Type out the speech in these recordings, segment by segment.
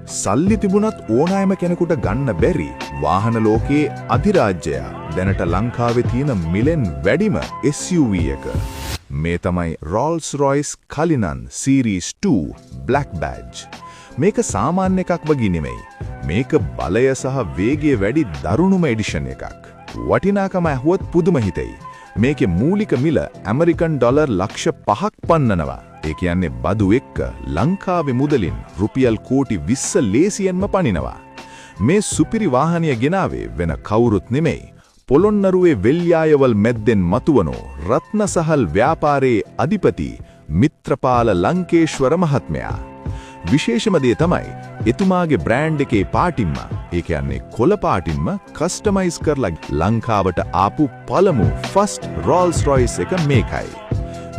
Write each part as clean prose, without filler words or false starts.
සල්ලි තිබුණත් ඕනෑම කෙනෙකුට ගන්න බැරි වාහන ලෝකයේ අධිරාජ්‍යය දැනට ලංකාවේ තියෙන මිලෙන් වැඩිම SUV එක. මේ තමයි Rolls-Royce Cullinan Series 2 Black Badge. මේක සාමාන්‍ය එකක් වගේ නෙමෙයි. මේක බලය සහ වේගය වැඩි දරුණුම එඩිෂන් එකක්. වටිනාකම ඇහුවොත් පුදුම හිතෙයි. මේකේ මූලික මිල ඇමරිකන් ඩොලර් ලක්ෂ 5ක් පන්නනවා. ඒ කියන්නේ බදු එක්ක ලංකාවේ මුදලින් රුපියල් කෝටි 20 ලේසියෙන්ම පනිනවා. මේ සුපිරි වාහනය ගෙනාවේ වෙන කවුරුත් නෙමෙයි. පොළොන්නරුවේ වෙල්යායවල් මැද්දෙන් මතුවනෝ රත්නසහල් ව්‍යාපාරයේ අධිපති මිත්‍රපාල ලංකේශ්වර මහත්මයා. විශේෂම දේ තමයි එතුමාගේ බ්‍රෑන්ඩ් එකේ පාටින්ම, ඒ කියන්නේ කොළ පාටින්ම කස්ටමයිස් කරලා ලංකාවට ආපු පළමු ෆස්ට් Rolls-Royce එක මේකයි.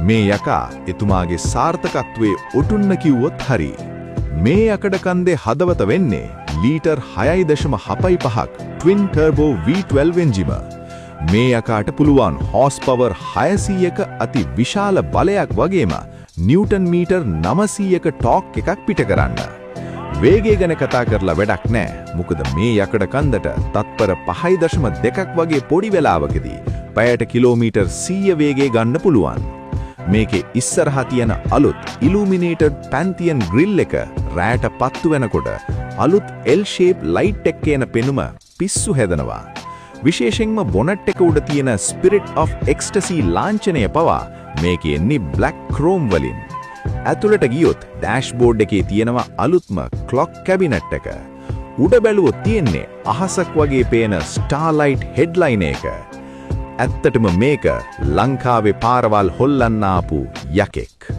මේ යකා එතුමාගේ සාර්ථකත්වයේ ඔටුන්න කිව්වොත් හරි. මේ යකඩ කන්දේ හදවත වෙන්නේ ලීටර් 6.5ක් ට්වින් ටර්බෝ V12 එන්ජිම. මේ යකාට පුළුවන් හෝස් පවර් 600ක අති විශාල බලයක් වගේම නිව්ටන් මීටර් 900ක ටෝක් එකක් පිට කරන්න. වේගය ගැන කතා කරලා වැඩක් නෑ. මොකද මේ යකඩ කන්දට තත්පර 5.2ක් වගේ පොඩි වෙලාවකදී පැයට කිලෝමීටර් 100 වේගය ගන්න පුළුවන්. මේකේ ඉස්සරහා තියෙන අලුත් ඉලුමිනේටඩ් පැන්තියන් ග්‍රිල් එක රෑට පත්තු වෙනකොට අලුත් L-shape light එකක එන පෙනුම පිස්සු හැදෙනවා. විශේෂයෙන්ම බොනට් එක උඩ තියෙන Spirit of Ecstasy ලාංඡනය පවා මේකේ එන්නේ black chrome වලින්. ඇතුළට ගියොත් ඩෑෂ්බෝඩ් එකේ තියෙනවා අලුත්ම clock cabinet එක. උඩ බැලුවොත් තියෙන්නේ අහසක් වගේ පේන starlight headline එක. ඇත්තටම මේක ලංකාවේ පාරවල් හොල්ලන්න ආපු යකෙක්.